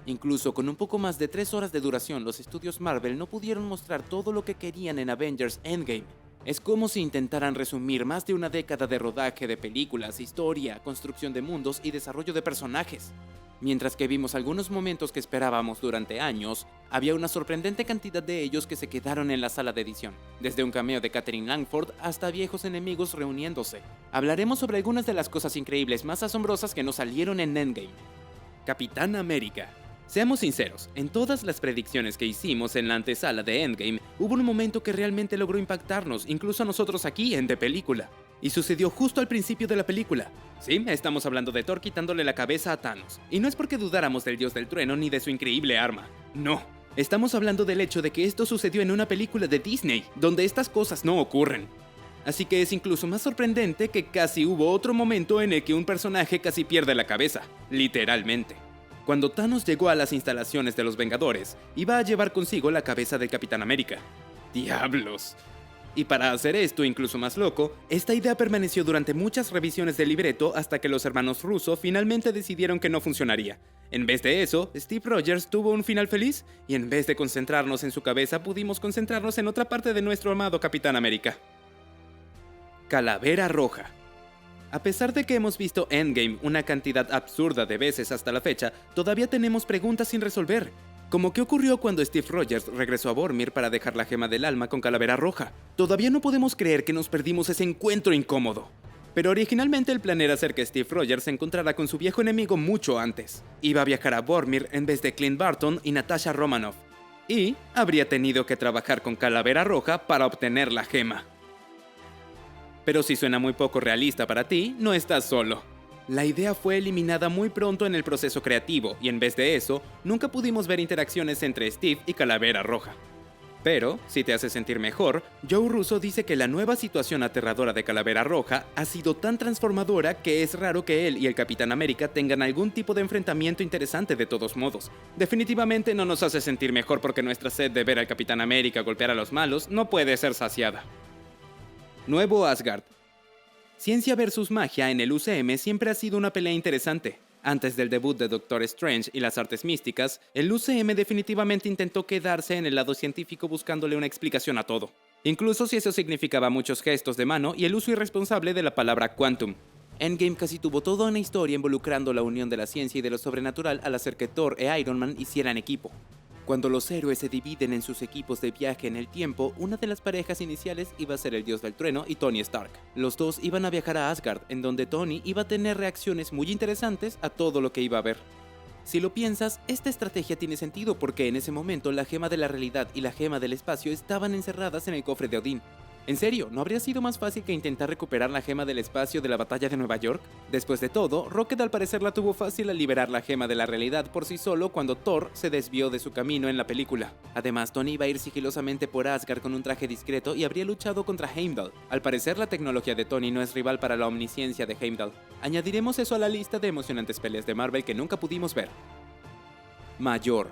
Incluso con un poco más de 3 horas de duración, los estudios Marvel no pudieron mostrar todo lo que querían en Avengers Endgame. Es como si intentaran resumir más de una década de rodaje de películas, historia, construcción de mundos y desarrollo de personajes. Mientras que vimos algunos momentos que esperábamos durante años, había una sorprendente cantidad de ellos que se quedaron en la sala de edición, desde un cameo de Catherine Langford hasta viejos enemigos reuniéndose. Hablaremos sobre algunas de las cosas increíbles más asombrosas que nos salieron en Endgame. Capitán América. Seamos sinceros, en todas las predicciones que hicimos en la antesala de Endgame, hubo un momento que realmente logró impactarnos, incluso a nosotros aquí en The Película. Y sucedió justo al principio de la película. Sí, estamos hablando de Thor quitándole la cabeza a Thanos. Y no es porque dudáramos del dios del trueno ni de su increíble arma. No. Estamos hablando del hecho de que esto sucedió en una película de Disney, donde estas cosas no ocurren. Así que es incluso más sorprendente que casi hubo otro momento en el que un personaje casi pierde la cabeza. Literalmente. Cuando Thanos llegó a las instalaciones de los Vengadores, iba a llevar consigo la cabeza del Capitán América. ¡Diablos! Y para hacer esto incluso más loco, esta idea permaneció durante muchas revisiones del libreto hasta que los hermanos Russo finalmente decidieron que no funcionaría. En vez de eso, Steve Rogers tuvo un final feliz, y en vez de concentrarnos en su cabeza, pudimos concentrarnos en otra parte de nuestro amado Capitán América. Calavera Roja. A pesar de que hemos visto Endgame una cantidad absurda de veces hasta la fecha, todavía tenemos preguntas sin resolver. Como qué ocurrió cuando Steve Rogers regresó a Vormir para dejar la gema del alma con Calavera Roja. Todavía no podemos creer que nos perdimos ese encuentro incómodo. Pero originalmente el plan era hacer que Steve Rogers se encontrara con su viejo enemigo mucho antes. Iba a viajar a Vormir en vez de Clint Barton y Natasha Romanoff. Y habría tenido que trabajar con Calavera Roja para obtener la gema. Pero si suena muy poco realista para ti, no estás solo. La idea fue eliminada muy pronto en el proceso creativo, y en vez de eso, nunca pudimos ver interacciones entre Steve y Calavera Roja. Pero, si te hace sentir mejor, Joe Russo dice que la nueva situación aterradora de Calavera Roja ha sido tan transformadora que es raro que él y el Capitán América tengan algún tipo de enfrentamiento interesante de todos modos. Definitivamente no nos hace sentir mejor porque nuestra sed de ver al Capitán América golpear a los malos no puede ser saciada. Nuevo Asgard. Ciencia versus magia en el UCM siempre ha sido una pelea interesante. Antes del debut de Doctor Strange y las artes místicas, el UCM definitivamente intentó quedarse en el lado científico buscándole una explicación a todo. Incluso si eso significaba muchos gestos de mano y el uso irresponsable de la palabra quantum. Endgame casi tuvo toda una historia involucrando la unión de la ciencia y de lo sobrenatural al hacer que Thor e Iron Man hicieran equipo. Cuando los héroes se dividen en sus equipos de viaje en el tiempo, una de las parejas iniciales iba a ser el dios del trueno y Tony Stark. Los dos iban a viajar a Asgard, en donde Tony iba a tener reacciones muy interesantes a todo lo que iba a ver. Si lo piensas, esta estrategia tiene sentido porque en ese momento la gema de la realidad y la gema del espacio estaban encerradas en el cofre de Odín. En serio, ¿no habría sido más fácil que intentar recuperar la gema del espacio de la batalla de Nueva York? Después de todo, Rocket al parecer la tuvo fácil al liberar la gema de la realidad por sí solo cuando Thor se desvió de su camino en la película. Además, Tony iba a ir sigilosamente por Asgard con un traje discreto y habría luchado contra Heimdall. Al parecer, la tecnología de Tony no es rival para la omnisciencia de Heimdall. Añadiremos eso a la lista de emocionantes peleas de Marvel que nunca pudimos ver. Mayor.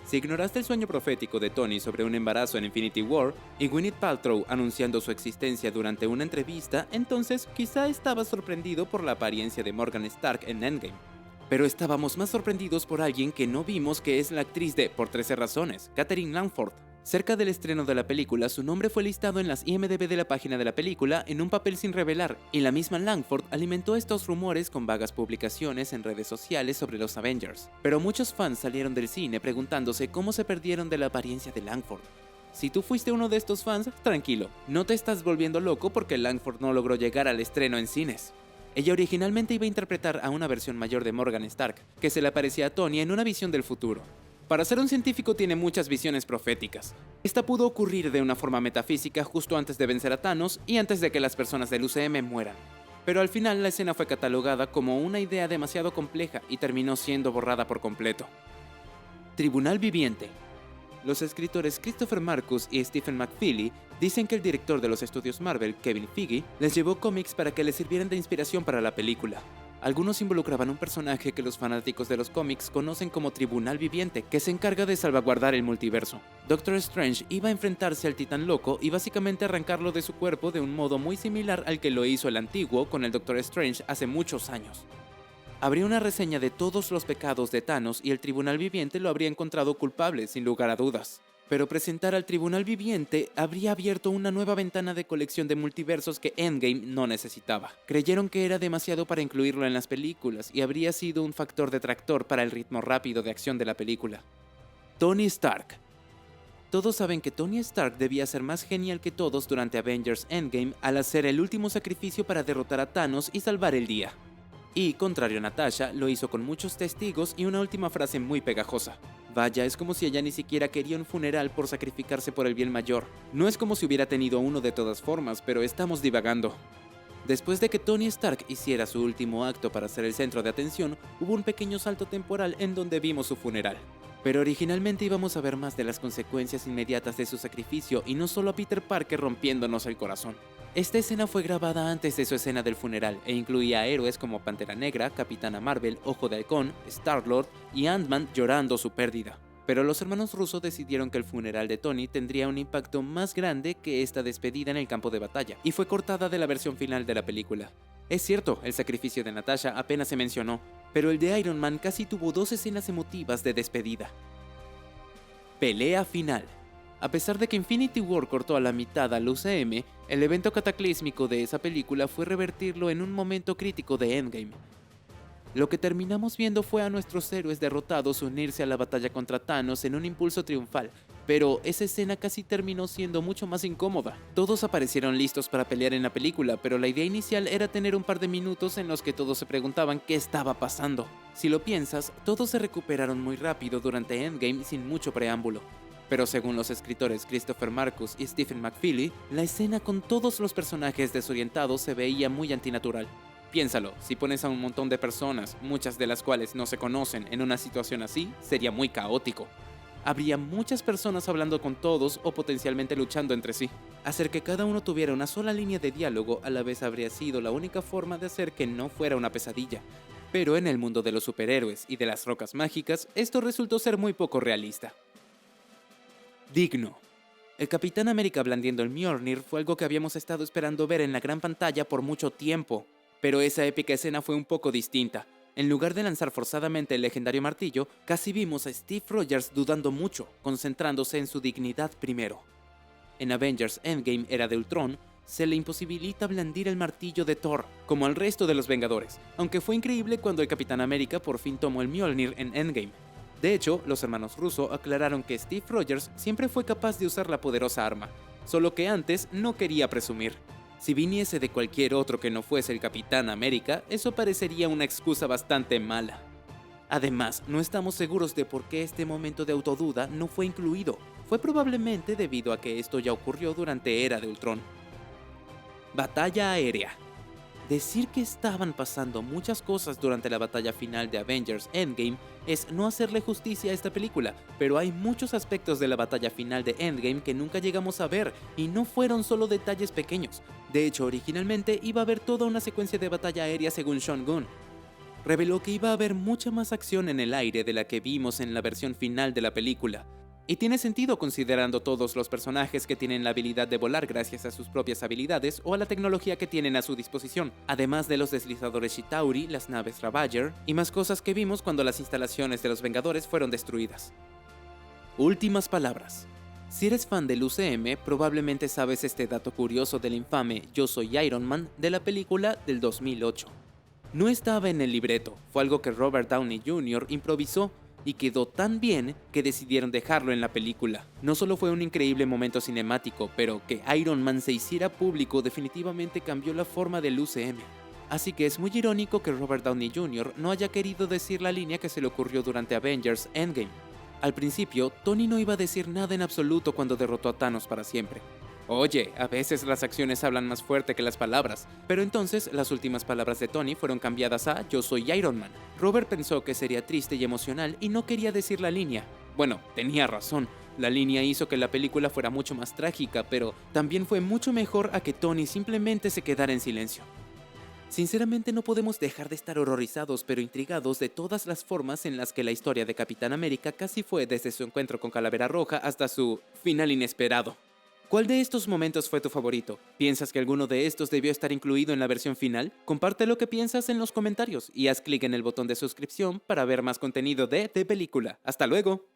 Si ignoraste el sueño profético de Tony sobre un embarazo en Infinity War y Gwyneth Paltrow anunciando su existencia durante una entrevista, entonces quizá estabas sorprendido por la apariencia de Morgan Stark en Endgame. Pero estábamos más sorprendidos por alguien que no vimos, que es la actriz de Por 13 razones, Catherine Langford. Cerca del estreno de la película, su nombre fue listado en las IMDb de la página de la película en un papel sin revelar, y la misma Langford alimentó estos rumores con vagas publicaciones en redes sociales sobre los Avengers. Pero muchos fans salieron del cine preguntándose cómo se perdieron de la apariencia de Langford. Si tú fuiste uno de estos fans, tranquilo, no te estás volviendo loco porque Langford no logró llegar al estreno en cines. Ella originalmente iba a interpretar a una versión mayor de Morgan Stark, que se le aparecía a Tony en una visión del futuro. Para ser un científico tiene muchas visiones proféticas. Esta pudo ocurrir de una forma metafísica justo antes de vencer a Thanos y antes de que las personas del UCM mueran. Pero al final la escena fue catalogada como una idea demasiado compleja y terminó siendo borrada por completo. Tribunal Viviente. Los escritores Christopher Marcus y Stephen McFeely dicen que el director de los estudios Marvel, Kevin Feige, les llevó cómics para que les sirvieran de inspiración para la película. Algunos involucraban un personaje que los fanáticos de los cómics conocen como Tribunal Viviente, que se encarga de salvaguardar el multiverso. Doctor Strange iba a enfrentarse al Titán Loco y básicamente arrancarlo de su cuerpo de un modo muy similar al que lo hizo el antiguo con el Doctor Strange hace muchos años. Habría una reseña de todos los pecados de Thanos y el Tribunal Viviente lo habría encontrado culpable, sin lugar a dudas. Pero presentar al Tribunal Viviente habría abierto una nueva ventana de colección de multiversos que Endgame no necesitaba. Creyeron que era demasiado para incluirlo en las películas y habría sido un factor detractor para el ritmo rápido de acción de la película. Tony Stark. Todos saben que Tony Stark debía ser más genial que todos durante Avengers Endgame al hacer el último sacrificio para derrotar a Thanos y salvar el día. Y, contrario a Natasha, lo hizo con muchos testigos y una última frase muy pegajosa. Vaya, es como si ella ni siquiera quería un funeral por sacrificarse por el bien mayor. No es como si hubiera tenido uno de todas formas, pero estamos divagando. Después de que Tony Stark hiciera su último acto para ser el centro de atención, hubo un pequeño salto temporal en donde vimos su funeral. Pero originalmente íbamos a ver más de las consecuencias inmediatas de su sacrificio y no solo a Peter Parker rompiéndonos el corazón. Esta escena fue grabada antes de su escena del funeral e incluía a héroes como Pantera Negra, Capitana Marvel, Ojo de Halcón, Star-Lord y Ant-Man llorando su pérdida. Pero los hermanos Russo decidieron que el funeral de Tony tendría un impacto más grande que esta despedida en el campo de batalla, y fue cortada de la versión final de la película. Es cierto, el sacrificio de Natasha apenas se mencionó, pero el de Iron Man casi tuvo 2 escenas emotivas de despedida. Pelea final. A pesar de que Infinity War cortó a la mitad al UCM, el evento cataclísmico de esa película fue revertirlo en un momento crítico de Endgame. Lo que terminamos viendo fue a nuestros héroes derrotados unirse a la batalla contra Thanos en un impulso triunfal, pero esa escena casi terminó siendo mucho más incómoda. Todos aparecieron listos para pelear en la película, pero la idea inicial era tener un par de minutos en los que todos se preguntaban qué estaba pasando. Si lo piensas, todos se recuperaron muy rápido durante Endgame sin mucho preámbulo. Pero según los escritores Christopher Marcus y Stephen McFeely, la escena con todos los personajes desorientados se veía muy antinatural. Piénsalo, si pones a un montón de personas, muchas de las cuales no se conocen, en una situación así, sería muy caótico. Habría muchas personas hablando con todos o potencialmente luchando entre sí. Hacer que cada uno tuviera una sola línea de diálogo a la vez habría sido la única forma de hacer que no fuera una pesadilla. Pero en el mundo de los superhéroes y de las rocas mágicas, esto resultó ser muy poco realista. Digno. El Capitán América blandiendo el Mjolnir fue algo que habíamos estado esperando ver en la gran pantalla por mucho tiempo. Pero esa épica escena fue un poco distinta. En lugar de lanzar forzadamente el legendario martillo, casi vimos a Steve Rogers dudando mucho, concentrándose en su dignidad primero. En Avengers Endgame Era de Ultron, se le imposibilita blandir el martillo de Thor, como al resto de los Vengadores, aunque fue increíble cuando el Capitán América por fin tomó el Mjolnir en Endgame. De hecho, los hermanos Russo aclararon que Steve Rogers siempre fue capaz de usar la poderosa arma, solo que antes no quería presumir. Si viniese de cualquier otro que no fuese el Capitán América, eso parecería una excusa bastante mala. Además, no estamos seguros de por qué este momento de autoduda no fue incluido. Fue probablemente debido a que esto ya ocurrió durante Era de Ultron. Batalla aérea. Decir que estaban pasando muchas cosas durante la batalla final de Avengers Endgame es no hacerle justicia a esta película, pero hay muchos aspectos de la batalla final de Endgame que nunca llegamos a ver y no fueron solo detalles pequeños. De hecho, originalmente iba a haber toda una secuencia de batalla aérea según Sean Gunn. Reveló que iba a haber mucha más acción en el aire de la que vimos en la versión final de la película. Y tiene sentido considerando todos los personajes que tienen la habilidad de volar gracias a sus propias habilidades o a la tecnología que tienen a su disposición, además de los deslizadores Chitauri, las naves Ravager y más cosas que vimos cuando las instalaciones de los Vengadores fueron destruidas. Últimas palabras. Si eres fan del UCM, probablemente sabes este dato curioso del infame Yo Soy Iron Man de la película del 2008. No estaba en el libreto, fue algo que Robert Downey Jr. improvisó y quedó tan bien que decidieron dejarlo en la película. No solo fue un increíble momento cinemático, pero que Iron Man se hiciera público definitivamente cambió la forma del UCM. Así que es muy irónico que Robert Downey Jr. no haya querido decir la línea que se le ocurrió durante Avengers Endgame. Al principio, Tony no iba a decir nada en absoluto cuando derrotó a Thanos para siempre. Oye, a veces las acciones hablan más fuerte que las palabras, pero entonces las últimas palabras de Tony fueron cambiadas a Yo soy Iron Man. Robert pensó que sería triste y emocional y no quería decir la línea. Bueno, tenía razón, la línea hizo que la película fuera mucho más trágica, pero también fue mucho mejor a que Tony simplemente se quedara en silencio. Sinceramente no podemos dejar de estar horrorizados pero intrigados de todas las formas en las que la historia de Capitán América casi fue desde su encuentro con Calavera Roja hasta su final inesperado. ¿Cuál de estos momentos fue tu favorito? ¿Piensas que alguno de estos debió estar incluido en la versión final? Comparte lo que piensas en los comentarios y haz clic en el botón de suscripción para ver más contenido de Película. ¡Hasta luego!